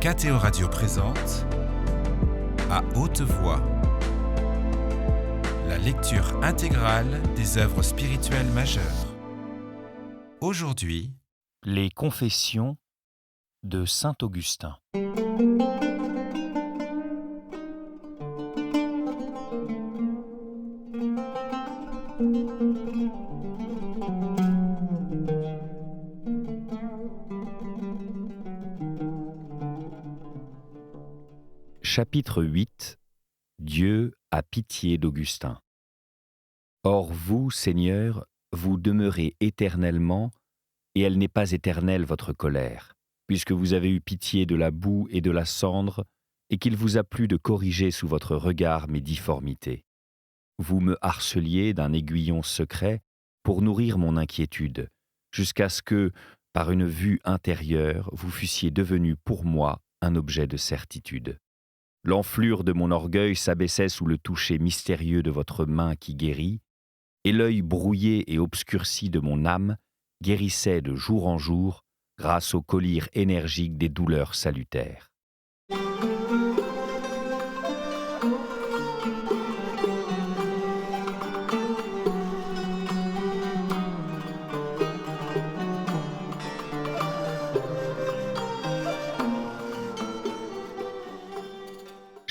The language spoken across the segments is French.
KTO Radio présente À haute voix, la lecture intégrale des œuvres spirituelles majeures. Aujourd'hui, les Confessions de saint Augustin. Chapitre 8. Dieu a pitié d'Augustin. Or vous, Seigneur, vous demeurez éternellement, et elle n'est pas éternelle votre colère, puisque vous avez eu pitié de la boue et de la cendre, et qu'il vous a plu de corriger sous votre regard mes difformités. Vous me harceliez d'un aiguillon secret pour nourrir mon inquiétude, jusqu'à ce que, par une vue intérieure, vous fussiez devenu pour moi un objet de certitude. L'enflure de mon orgueil s'abaissait sous le toucher mystérieux de votre main qui guérit, et l'œil brouillé et obscurci de mon âme guérissait de jour en jour grâce au collyre énergique des douleurs salutaires.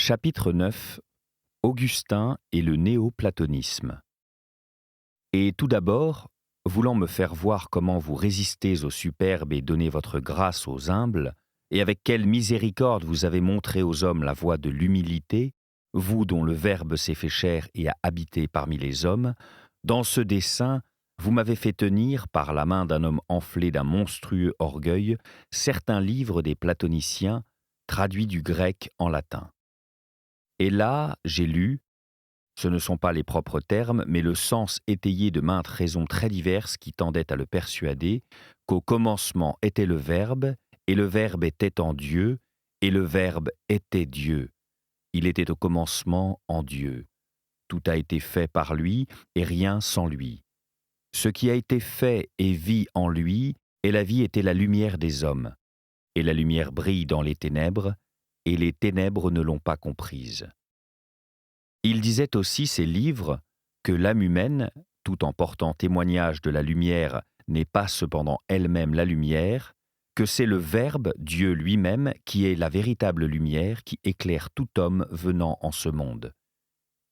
Chapitre 9. Augustin et le néoplatonisme. Et tout d'abord, voulant me faire voir comment vous résistez aux superbes et donnez votre grâce aux humbles, et avec quelle miséricorde vous avez montré aux hommes la voie de l'humilité, vous dont le Verbe s'est fait chair et a habité parmi les hommes, dans ce dessein, vous m'avez fait tenir, par la main d'un homme enflé d'un monstrueux orgueil, certains livres des platoniciens, traduits du grec en latin. Et là, j'ai lu, ce ne sont pas les propres termes, mais le sens étayé de maintes raisons très diverses qui tendaient à le persuader, qu'au commencement était le Verbe, et le Verbe était en Dieu, et le Verbe était Dieu. Il était au commencement en Dieu. Tout a été fait par lui, et rien sans lui. Ce qui a été fait et vit en lui, et la vie était la lumière des hommes. Et la lumière brille dans les ténèbres, et les ténèbres ne l'ont pas comprise. Il disait aussi ces livres que l'âme humaine, tout en portant témoignage de la lumière, n'est pas cependant elle-même la lumière, que c'est le Verbe, Dieu lui-même, qui est la véritable lumière qui éclaire tout homme venant en ce monde,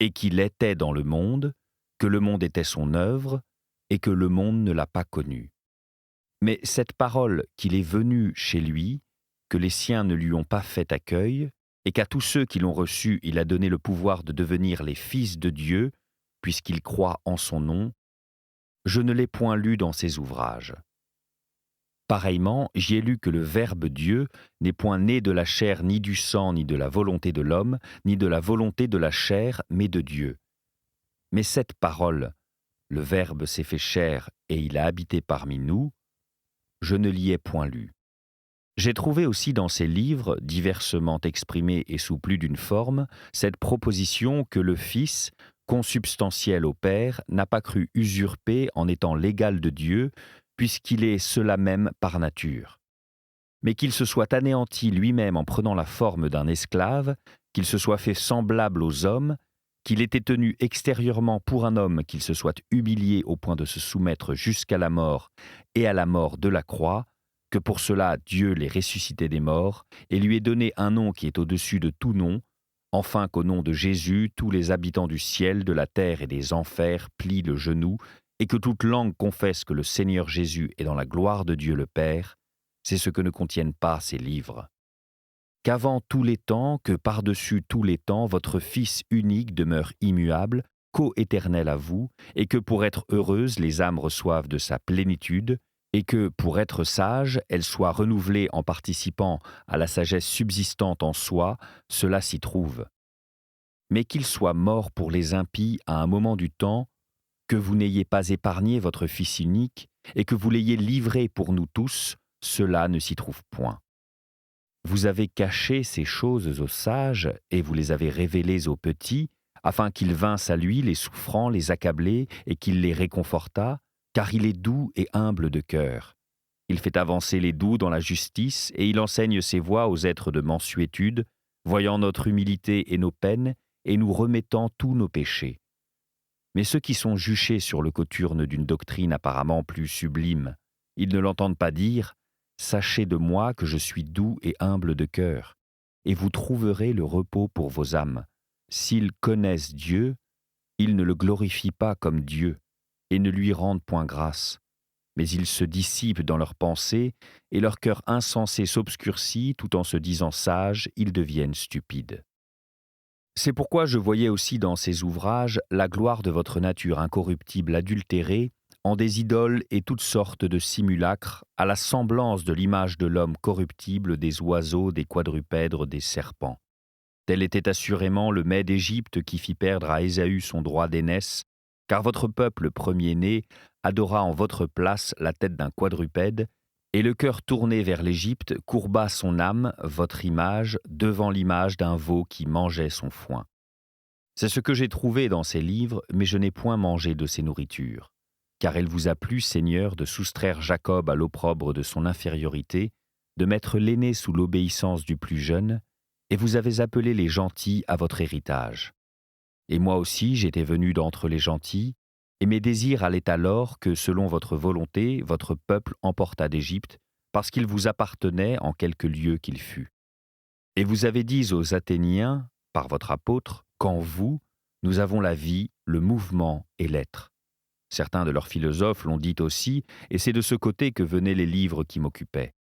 et qu'il était dans le monde, que le monde était son œuvre, et que le monde ne l'a pas connu. Mais cette parole qu'il est venu chez lui, que les siens ne lui ont pas fait accueil, et qu'à tous ceux qui l'ont reçu, il a donné le pouvoir de devenir les fils de Dieu, puisqu'ils croient en son nom, je ne l'ai point lu dans ses ouvrages. Pareillement, j'y ai lu que le Verbe Dieu n'est point né de la chair ni du sang ni de la volonté de l'homme, ni de la volonté de la chair, mais de Dieu. Mais cette parole, le Verbe s'est fait chair et il a habité parmi nous, je ne l'y ai point lu. J'ai trouvé aussi dans ces livres, diversement exprimés et sous plus d'une forme, cette proposition que le Fils, consubstantiel au Père, n'a pas cru usurper en étant l'égal de Dieu, puisqu'il est cela même par nature. Mais qu'il se soit anéanti lui-même en prenant la forme d'un esclave, qu'il se soit fait semblable aux hommes, qu'il était tenu extérieurement pour un homme, qu'il se soit humilié au point de se soumettre jusqu'à la mort et à la mort de la croix, que pour cela Dieu l'ait ressuscité des morts et lui ait donné un nom qui est au-dessus de tout nom, enfin qu'au nom de Jésus, tous les habitants du ciel, de la terre et des enfers plient le genou, et que toute langue confesse que le Seigneur Jésus est dans la gloire de Dieu le Père, c'est ce que ne contiennent pas ces livres. Qu'avant tous les temps, que par-dessus tous les temps, votre Fils unique demeure immuable, co-éternel à vous, et que pour être heureuses, les âmes reçoivent de sa plénitude, et que, pour être sages, elles soient renouvelées en participant à la sagesse subsistante en soi, cela s'y trouve. Mais qu'il soit mort pour les impies à un moment du temps, que vous n'ayez pas épargné votre Fils unique, et que vous l'ayez livré pour nous tous, cela ne s'y trouve point. Vous avez caché ces choses aux sages, et vous les avez révélées aux petits, afin qu'ils vinssent à lui, les souffrants, les accablés, et qu'il les réconfortât, car il est doux et humble de cœur. Il fait avancer les doux dans la justice, et il enseigne ses voies aux êtres de mansuétude, voyant notre humilité et nos peines, et nous remettant tous nos péchés. Mais ceux qui sont juchés sur le cothurne d'une doctrine apparemment plus sublime, ils ne l'entendent pas dire « Sachez de moi que je suis doux et humble de cœur, et vous trouverez le repos pour vos âmes. S'ils connaissent Dieu, ils ne le glorifient pas comme Dieu, et ne lui rendent point grâce. Mais ils se dissipent dans leurs pensées, et leur cœur insensé s'obscurcit, tout en se disant sages, ils deviennent stupides. » C'est pourquoi je voyais aussi dans ces ouvrages la gloire de votre nature incorruptible adultérée en des idoles et toutes sortes de simulacres, à la semblance de l'image de l'homme corruptible, des oiseaux, des quadrupèdes, des serpents. Tel était assurément le mets d'Égypte qui fit perdre à Ésaü son droit d'aînesse, car votre peuple premier-né adora en votre place la tête d'un quadrupède, et le cœur tourné vers l'Égypte courba son âme, votre image, devant l'image d'un veau qui mangeait son foin. C'est ce que j'ai trouvé dans ces livres, mais je n'ai point mangé de ces nourritures. Car il vous a plu, Seigneur, de soustraire Jacob à l'opprobre de son infériorité, de mettre l'aîné sous l'obéissance du plus jeune, et vous avez appelé les gentils à votre héritage. Et moi aussi j'étais venu d'entre les gentils, et mes désirs allaient alors que, selon votre volonté, votre peuple emporta d'Égypte, parce qu'il vous appartenait en quelque lieu qu'il fût. Et vous avez dit aux Athéniens, par votre apôtre, qu'en vous, nous avons la vie, le mouvement et l'être. Certains de leurs philosophes l'ont dit aussi, et c'est de ce côté que venaient les livres qui m'occupaient.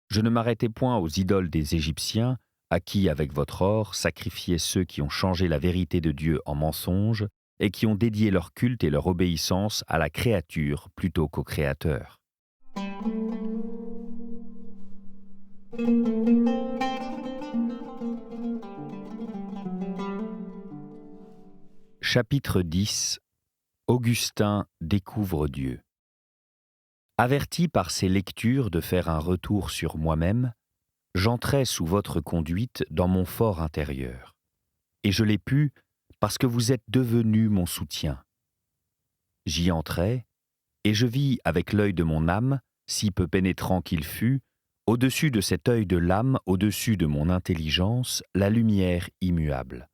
Je ne m'arrêtais point aux idoles des Égyptiens, à qui, avec votre or, sacrifiaient ceux qui ont changé la vérité de Dieu en mensonge, et qui ont dédié leur culte et leur obéissance à la créature plutôt qu'au Créateur. Chapitre 10. Augustin découvre Dieu. Averti par ces lectures de faire un retour sur moi-même, j'entrai sous votre conduite dans mon fort intérieur. Et je l'ai pu parce que vous êtes devenu mon soutien. J'y entrai, et je vis avec l'œil de mon âme, si peu pénétrant qu'il fût, au-dessus de cet œil de l'âme, au-dessus de mon intelligence, la lumière immuable.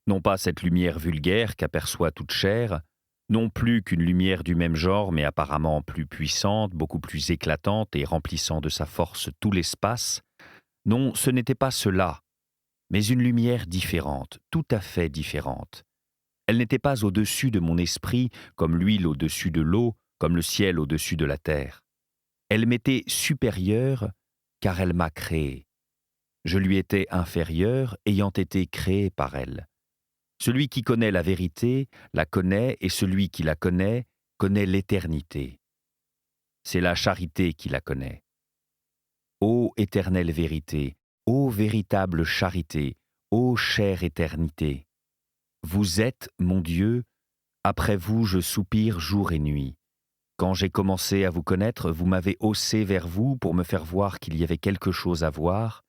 Non pas cette lumière vulgaire qu'aperçoit toute chair, non plus qu'une lumière du même genre, mais apparemment plus puissante, beaucoup plus éclatante et remplissant de sa force tout l'espace. Non, ce n'était pas cela, mais une lumière différente, tout à fait différente. Elle n'était pas au-dessus de mon esprit, comme l'huile au-dessus de l'eau, comme le ciel au-dessus de la terre. Elle m'était supérieure, car elle m'a créé. Je lui étais inférieur, ayant été créé par elle. Celui qui connaît la vérité la connaît, et celui qui la connaît l'éternité. C'est la charité qui la connaît. Ô éternelle vérité, ô véritable charité, ô chère éternité, vous êtes, mon Dieu, après vous je soupire jour et nuit. Quand j'ai commencé à vous connaître, vous m'avez haussé vers vous pour me faire voir qu'il y avait quelque chose à voir,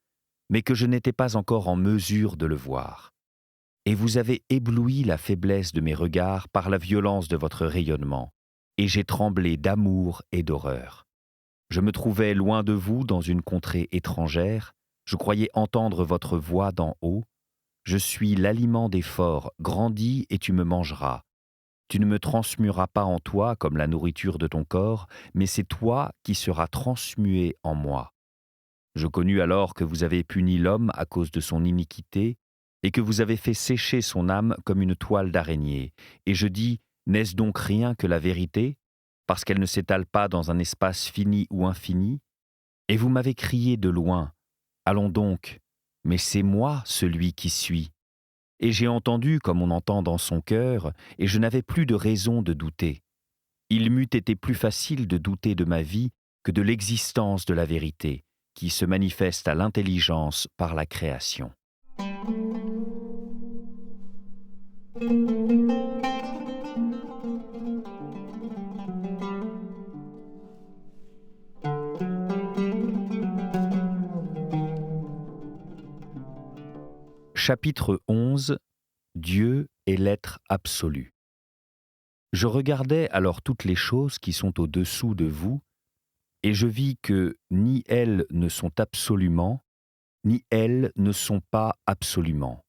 mais que je n'étais pas encore en mesure de le voir. Et vous avez ébloui la faiblesse de mes regards par la violence de votre rayonnement, et j'ai tremblé d'amour et d'horreur. Je me trouvais loin de vous dans une contrée étrangère, je croyais entendre votre voix d'en haut. Je suis l'aliment des forts, grandis et tu me mangeras. Tu ne me transmueras pas en toi comme la nourriture de ton corps, mais c'est toi qui seras transmué en moi. Je connus alors que vous avez puni l'homme à cause de son iniquité, et que vous avez fait sécher son âme comme une toile d'araignée. Et je dis, n'est-ce donc rien que la vérité, parce qu'elle ne s'étale pas dans un espace fini ou infini? Et vous m'avez crié de loin, allons donc, mais c'est moi celui qui suis. Et j'ai entendu comme on entend dans son cœur, et je n'avais plus de raison de douter. Il m'eût été plus facile de douter de ma vie que de l'existence de la vérité, qui se manifeste à l'intelligence par la création. Chapitre 11. Dieu est l'être absolu. Je regardais alors toutes les choses qui sont au-dessous de vous, Et je vis que ni elles ne sont absolument, ni elles ne sont pas absolument.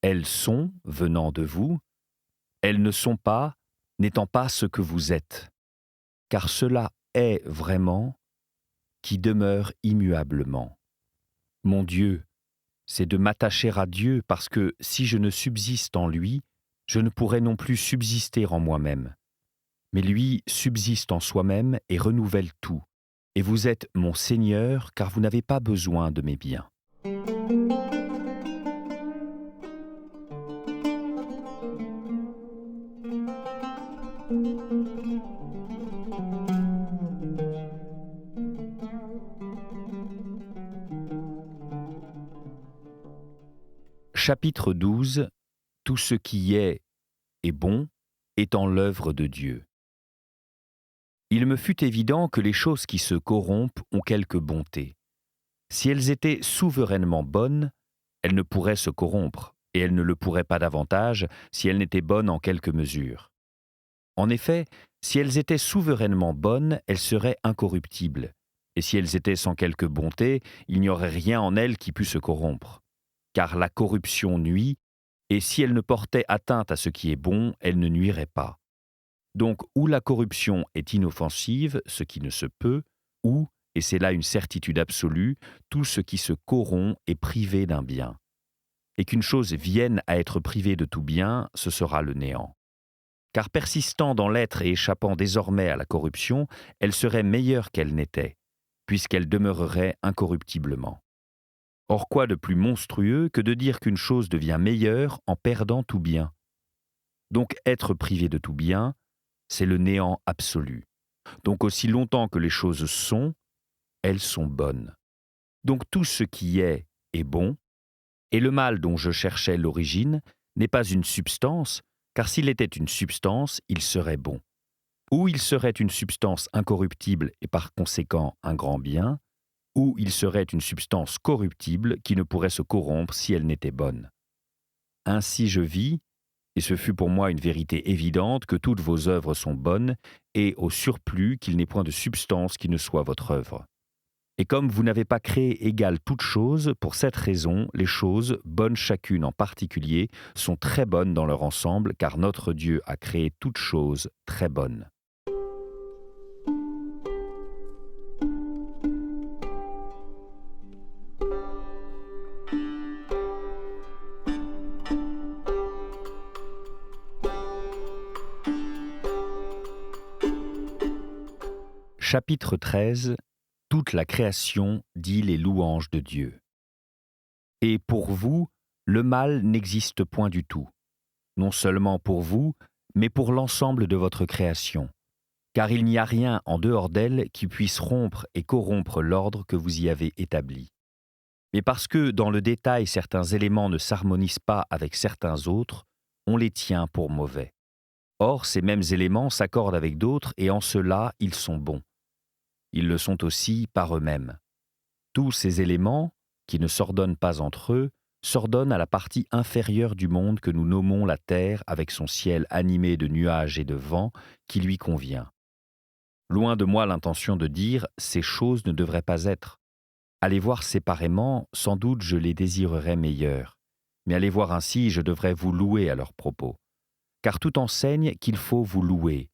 Elles sont, venant de vous, elles ne sont pas, n'étant pas ce que vous êtes. Car cela est vraiment qui demeure immuablement. Mon Dieu, c'est de m'attacher à Dieu parce que si je ne subsiste en lui, je ne pourrais non plus subsister en moi-même. Mais lui subsiste en soi-même et renouvelle tout. Et vous êtes mon Seigneur car vous n'avez pas besoin de mes biens. Chapitre 12. Tout ce qui est bon est en l'œuvre de Dieu. Il me fut évident que les choses qui se corrompent ont quelque bonté. Si elles étaient souverainement bonnes, elles ne pourraient se corrompre, et elles ne le pourraient pas davantage si elles n'étaient bonnes en quelque mesure. En effet, si elles étaient souverainement bonnes, elles seraient incorruptibles, et si elles étaient sans quelque bonté, il n'y aurait rien en elles qui pût se corrompre. Car la corruption nuit, et si elle ne portait atteinte à ce qui est bon, elle ne nuirait pas. Donc, où la corruption est inoffensive, ce qui ne se peut, ou, et c'est là une certitude absolue, tout ce qui se corrompt est privé d'un bien. Et qu'une chose vienne à être privée de tout bien, ce sera le néant. Car persistant dans l'être et échappant désormais à la corruption, elle serait meilleure qu'elle n'était, puisqu'elle demeurerait incorruptiblement. Or quoi de plus monstrueux que de dire qu'une chose devient meilleure en perdant tout bien? Donc être privé de tout bien, c'est le néant absolu. Donc aussi longtemps que les choses sont, elles sont bonnes. Donc tout ce qui est bon, et le mal dont je cherchais l'origine n'est pas une substance, car s'il était une substance, il serait bon. Ou il serait une substance incorruptible et par conséquent un grand bien, ou il serait une substance corruptible qui ne pourrait se corrompre si elle n'était bonne. Ainsi je vis, et ce fut pour moi une vérité évidente, que toutes vos œuvres sont bonnes, et au surplus qu'il n'est point de substance qui ne soit votre œuvre. Et comme vous n'avez pas créé égale toute chose, pour cette raison, les choses, bonnes chacune en particulier, sont très bonnes dans leur ensemble, car notre Dieu a créé toutes choses très bonnes. Chapitre 13. Toute la création dit les louanges de Dieu. Et pour vous, le mal n'existe point du tout, non seulement pour vous, mais pour l'ensemble de votre création, car il n'y a rien en dehors d'elle qui puisse rompre et corrompre l'ordre que vous y avez établi. Mais parce que dans le détail certains éléments ne s'harmonisent pas avec certains autres, on les tient pour mauvais. Or, ces mêmes éléments s'accordent avec d'autres et en cela, ils sont bons. Ils le sont aussi par eux-mêmes. Tous ces éléments, qui ne s'ordonnent pas entre eux, s'ordonnent à la partie inférieure du monde que nous nommons la terre avec son ciel animé de nuages et de vents qui lui convient. Loin de moi l'intention de dire « ces choses ne devraient pas être ». À les voir séparément, sans doute je les désirerais meilleures, mais à les voir ainsi, je devrais vous louer à leur propos. Car tout enseigne qu'il faut vous louer.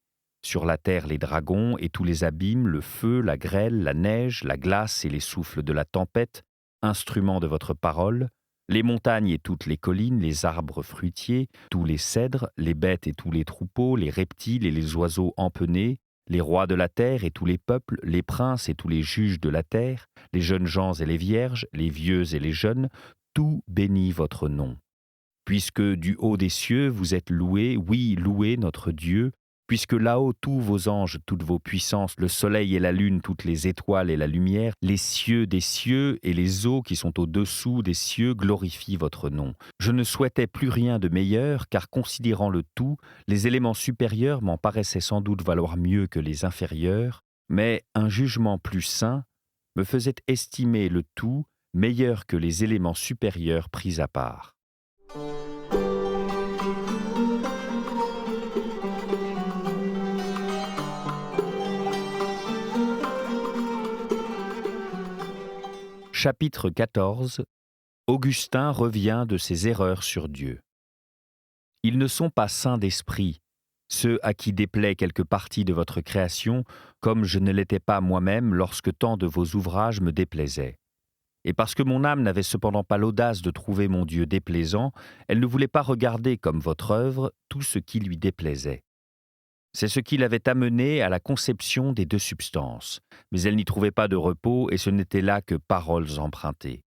Sur la terre les dragons et tous les abîmes, le feu, la grêle, la neige, la glace et les souffles de la tempête, instruments de votre parole, les montagnes et toutes les collines, les arbres fruitiers, tous les cèdres, les bêtes et tous les troupeaux, les reptiles et les oiseaux empennés, les rois de la terre et tous les peuples, les princes et tous les juges de la terre, les jeunes gens et les vierges, les vieux et les jeunes, tout bénit votre nom. Puisque du haut des cieux vous êtes loués, oui, louez notre Dieu, puisque là-haut tous vos anges, toutes vos puissances, le soleil et la lune, toutes les étoiles et la lumière, les cieux des cieux et les eaux qui sont au-dessous des cieux glorifient votre nom. Je ne souhaitais plus rien de meilleur, car considérant le tout, les éléments supérieurs m'en paraissaient sans doute valoir mieux que les inférieurs, mais un jugement plus sain me faisait estimer le tout meilleur que les éléments supérieurs pris à part. Chapitre 14. Augustin revient de ses erreurs sur Dieu. Ils ne sont pas saints d'esprit, ceux à qui déplaît quelque partie de votre création, comme je ne l'étais pas moi-même lorsque tant de vos ouvrages me déplaisaient. Et parce que mon âme n'avait cependant pas l'audace de trouver mon Dieu déplaisant, elle ne voulait pas regarder comme votre œuvre tout ce qui lui déplaisait. C'est ce qui l'avait amenée à la conception des deux substances, mais elle n'y trouvait pas de repos et ce n'était là que paroles empruntées.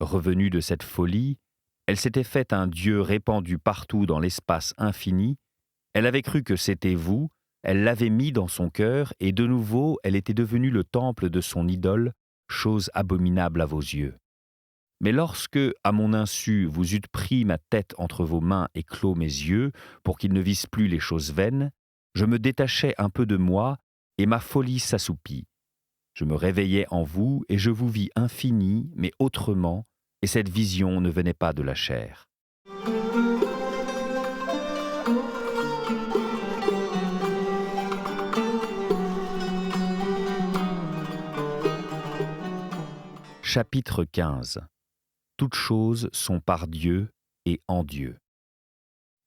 Revenue de cette folie, elle s'était faite un Dieu répandu partout dans l'espace infini, elle avait cru que c'était vous, elle l'avait mis dans son cœur et de nouveau elle était devenue le temple de son idole, chose abominable à vos yeux. Mais lorsque, à mon insu, vous eûtes pris ma tête entre vos mains et clos mes yeux pour qu'ils ne vissent plus les choses vaines, je me détachai un peu de moi et ma folie s'assoupit. Je me réveillai en vous et je vous vis infini, mais autrement, et cette vision ne venait pas de la chair. Chapitre 15. Toutes choses sont par Dieu et en Dieu.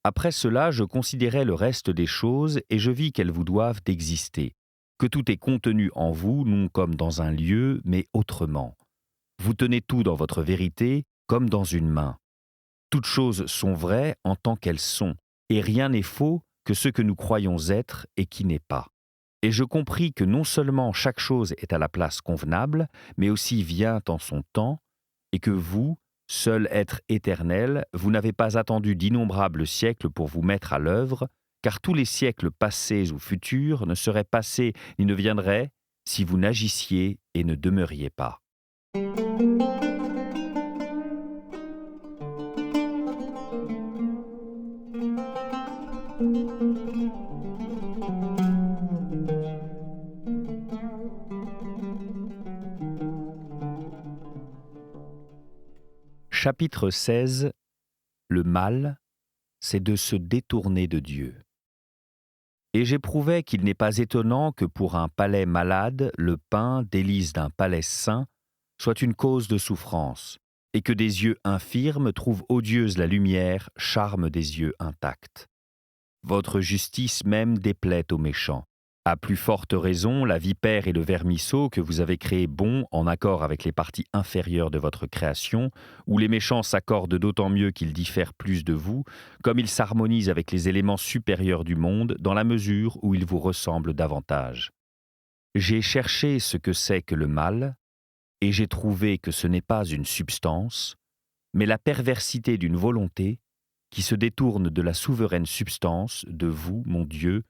Après cela, je considérai le reste des choses et je vis qu'elles vous doivent d'exister, que tout est contenu en vous, non comme dans un lieu, mais autrement. Vous tenez tout dans votre vérité, comme dans une main. Toutes choses sont vraies en tant qu'elles sont, et rien n'est faux que ce que nous croyons être et qui n'est pas. Et je compris que non seulement chaque chose est à la place convenable, mais aussi vient en son temps, et que vous, seul être éternel, vous n'avez pas attendu d'innombrables siècles pour vous mettre à l'œuvre, car tous les siècles passés ou futurs ne seraient passés ni ne viendraient si vous n'agissiez et ne demeuriez pas. Chapitre 16. Le mal, c'est de se détourner de Dieu. Et j'éprouvais qu'il n'est pas étonnant que pour un palais malade, le pain, délice d'un palais saint, soit une cause de souffrance, et que des yeux infirmes trouvent odieuse la lumière, charme des yeux intacts. Votre justice même déplaît aux méchants. À plus forte raison, la vipère et le vermisseau que vous avez créés bons en accord avec les parties inférieures de votre création, où les méchants s'accordent d'autant mieux qu'ils diffèrent plus de vous, comme ils s'harmonisent avec les éléments supérieurs du monde dans la mesure où ils vous ressemblent davantage. J'ai cherché ce que c'est que le mal, et j'ai trouvé que ce n'est pas une substance, mais la perversité d'une volonté qui se détourne de la souveraine substance de vous, mon Dieu,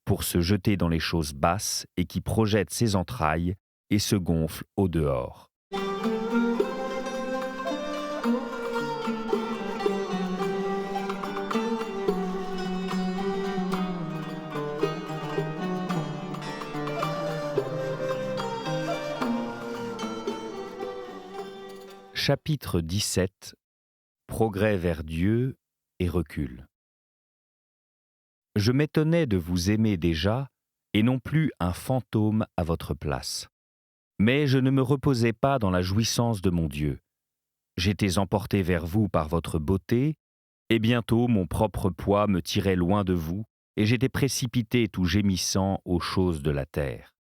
pour se jeter dans les choses basses et qui projette ses entrailles et se gonfle au dehors. Chapitre 17. Progrès vers Dieu et recul. Je m'étonnais de vous aimer déjà, et non plus un fantôme à votre place. Mais je ne me reposais pas dans la jouissance de mon Dieu. J'étais emporté vers vous par votre beauté, et bientôt mon propre poids me tirait loin de vous, et j'étais précipité tout gémissant aux choses de la terre.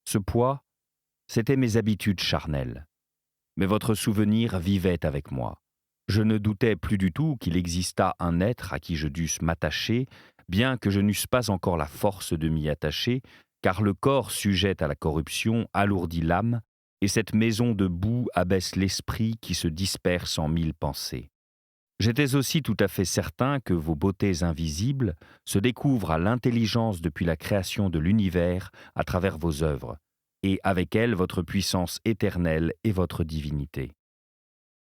Ce poids, c'étaient mes habitudes charnelles. Mais votre souvenir vivait avec moi. Je ne doutais plus du tout qu'il existât un être à qui je dusse m'attacher, bien que je n'eusse pas encore la force de m'y attacher, car le corps sujet à la corruption alourdit l'âme, et cette maison de boue abaisse l'esprit qui se disperse en mille pensées. J'étais aussi tout à fait certain que vos beautés invisibles se découvrent à l'intelligence depuis la création de l'univers à travers vos œuvres, et avec elles votre puissance éternelle et votre divinité.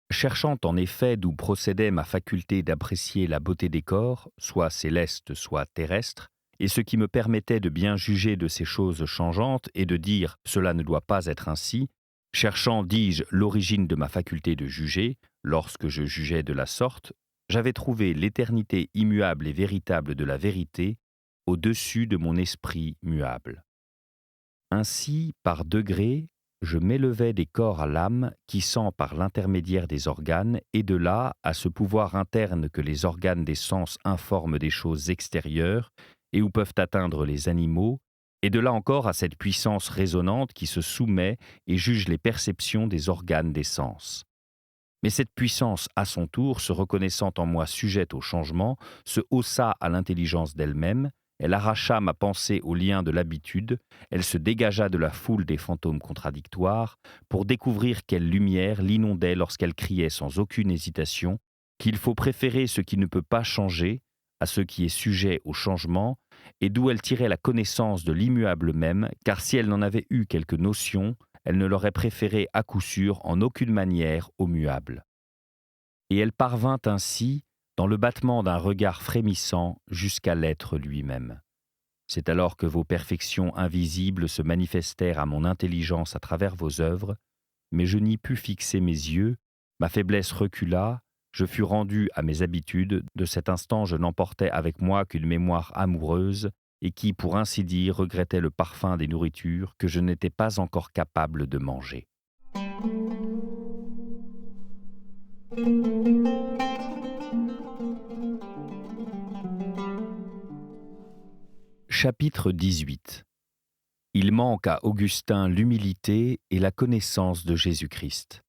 Cherchant en effet d'où procédait ma faculté d'apprécier la beauté des corps, soit célestes, soit terrestres, et ce qui me permettait de bien juger de ces choses changeantes et de dire « cela ne doit pas être ainsi », cherchant, dis-je, l'origine de ma faculté de juger, lorsque je jugeais de la sorte, j'avais trouvé l'éternité immuable et véritable de la vérité au-dessus de mon esprit muable. Ainsi, par degrés, je m'élevais des corps à l'âme qui sent par l'intermédiaire des organes, et de là à ce pouvoir interne que les organes des sens informent des choses extérieures et où peuvent atteindre les animaux, et de là encore à cette puissance résonante qui se soumet et juge les perceptions des organes des sens. Mais cette puissance, à son tour, se reconnaissant en moi sujette au changement, se haussa à l'intelligence d'elle-même, elle arracha ma pensée au lien de l'habitude, elle se dégagea de la foule des fantômes contradictoires pour découvrir quelle lumière l'inondait lorsqu'elle criait sans aucune hésitation qu'il faut préférer ce qui ne peut pas changer à ce qui est sujet au changement, et d'où elle tirait la connaissance de l'immuable même, car si elle n'en avait eu quelque notion, elle ne l'aurait préféré à coup sûr en aucune manière au muable. Et elle parvint ainsi, dans le battement d'un regard frémissant, jusqu'à l'être lui-même. C'est alors que vos perfections invisibles se manifestèrent à mon intelligence à travers vos œuvres, mais je n'y pus fixer mes yeux, ma faiblesse recula, je fus rendu à mes habitudes, de cet instant je n'emportais avec moi qu'une mémoire amoureuse, et qui, pour ainsi dire, regrettait le parfum des nourritures que je n'étais pas encore capable de manger. Chapitre 18. Il manque à Augustin l'humilité et la connaissance de Jésus-Christ.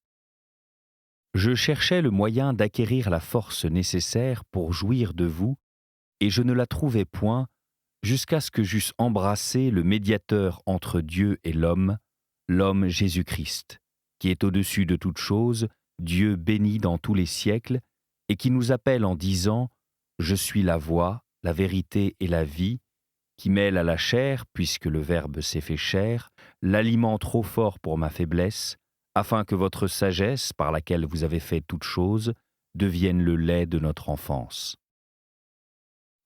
Je cherchais le moyen d'acquérir la force nécessaire pour jouir de vous, et je ne la trouvais point, jusqu'à ce que j'eusse embrassé le médiateur entre Dieu et l'homme Jésus-Christ, qui est au-dessus de toutes choses, Dieu béni dans tous les siècles, et qui nous appelle en disant « Je suis la voie, la vérité et la vie », qui mêle à la chair, puisque le Verbe s'est fait chair, l'aliment trop fort pour ma faiblesse, afin que votre sagesse, par laquelle vous avez fait toutes choses, devienne le lait de notre enfance.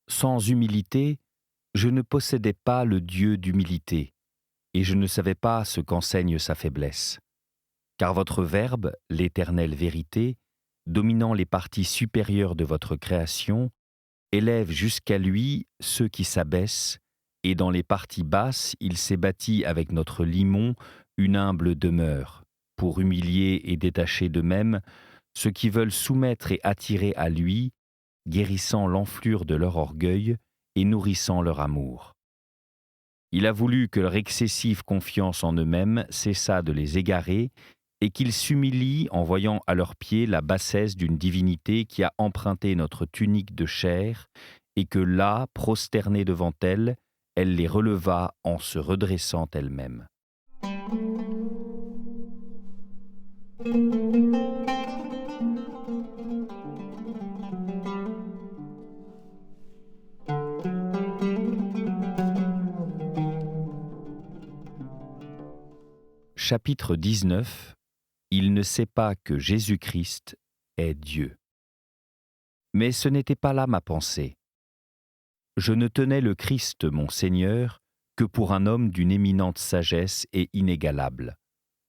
Sans humilité, je ne possédais pas le Dieu d'humilité, et je ne savais pas ce qu'enseigne sa faiblesse. Car votre Verbe, l'éternelle vérité, dominant les parties supérieures de votre création, élève jusqu'à lui ceux qui s'abaissent, et dans les parties basses, il s'est bâti avec notre limon une humble demeure, pour humilier et détacher d'eux-mêmes ceux qui veulent soumettre et attirer à lui, guérissant l'enflure de leur orgueil et nourrissant leur amour. Il a voulu que leur excessive confiance en eux-mêmes cessât de les égarer et qu'ils s'humilient en voyant à leurs pieds la bassesse d'une divinité qui a emprunté notre tunique de chair et que là, prosternée devant elle, elle les releva en se redressant elle-même. Chapitre 19. Il ne sait pas que Jésus-Christ est Dieu. Mais ce n'était pas là ma pensée. Je ne tenais le Christ, mon Seigneur, que pour un homme d'une éminente sagesse et inégalable.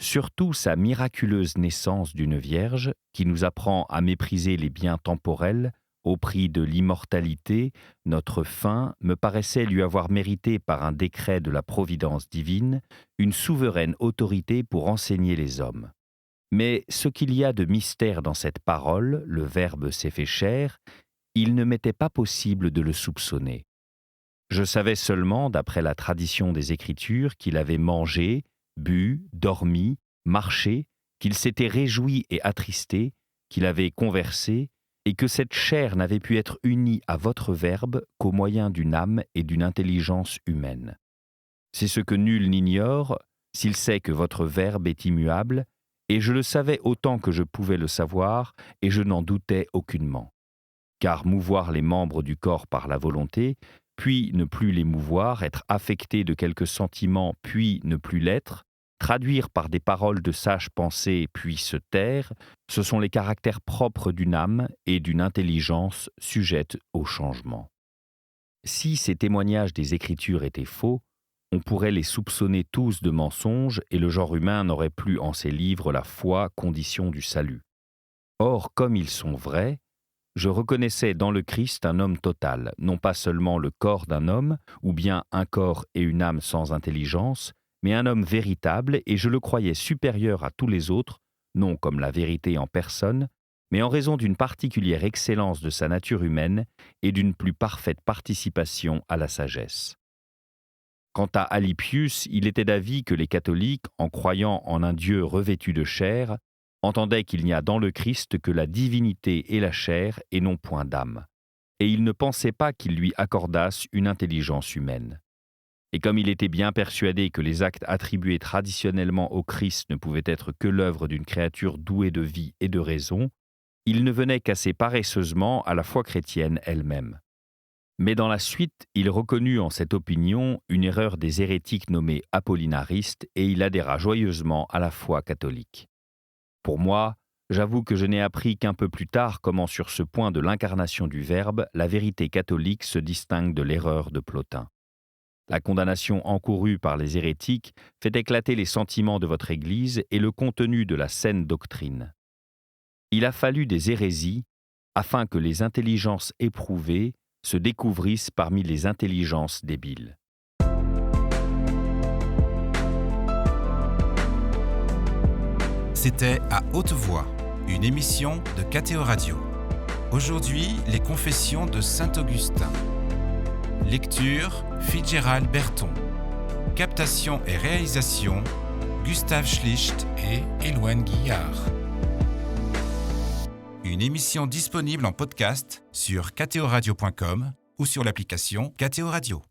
Surtout sa miraculeuse naissance d'une vierge, qui nous apprend à mépriser les biens temporels au prix de l'immortalité, notre fin me paraissait lui avoir mérité par un décret de la providence divine une souveraine autorité pour enseigner les hommes. Mais ce qu'il y a de mystère dans cette parole, le Verbe s'est fait chair, il ne m'était pas possible de le soupçonner. Je savais seulement, d'après la tradition des Écritures, qu'il avait mangé, bu, dormi, marché, qu'il s'était réjoui et attristé, qu'il avait conversé, et que cette chair n'avait pu être unie à votre Verbe qu'au moyen d'une âme et d'une intelligence humaine. C'est ce que nul n'ignore, s'il sait que votre Verbe est immuable, et je le savais autant que je pouvais le savoir, et je n'en doutais aucunement. Car mouvoir les membres du corps par la volonté, puis ne plus les mouvoir, être affecté de quelque sentiment, puis ne plus l'être, traduire par des paroles de sages pensées, puis se taire, ce sont les caractères propres d'une âme et d'une intelligence sujette au changement. Si ces témoignages des Écritures étaient faux, on pourrait les soupçonner tous de mensonges et le genre humain n'aurait plus en ses livres la foi, condition du salut. Or, comme ils sont vrais, je reconnaissais dans le Christ un homme total, non pas seulement le corps d'un homme, ou bien un corps et une âme sans intelligence, mais un homme véritable, et je le croyais supérieur à tous les autres, non comme la vérité en personne, mais en raison d'une particulière excellence de sa nature humaine et d'une plus parfaite participation à la sagesse. Quant à Alypius, il était d'avis que les catholiques, en croyant en un Dieu revêtu de chair, entendaient qu'il n'y a dans le Christ que la divinité et la chair, et non point d'âme. Et il ne pensait pas qu'il lui accordasse une intelligence humaine. Et comme il était bien persuadé que les actes attribués traditionnellement au Christ ne pouvaient être que l'œuvre d'une créature douée de vie et de raison, il ne venait qu'assez paresseusement à la foi chrétienne elle-même. Mais dans la suite, il reconnut en cette opinion une erreur des hérétiques nommés apollinaristes et il adhéra joyeusement à la foi catholique. Pour moi, j'avoue que je n'ai appris qu'un peu plus tard comment sur ce point de l'incarnation du Verbe, la vérité catholique se distingue de l'erreur de Plotin. La condamnation encourue par les hérétiques fait éclater les sentiments de votre Église et le contenu de la saine doctrine. Il a fallu des hérésies afin que les intelligences éprouvées se découvrissent parmi les intelligences débiles. C'était À haute voix, une émission de KTO Radio. Aujourd'hui, les confessions de Saint Augustin. Lecture, Fitzgerald Berton. Captation et réalisation, Gustave Schlicht et Éloine Guillard. Une émission disponible en podcast sur ktoradio.com ou sur l'application KTO Radio.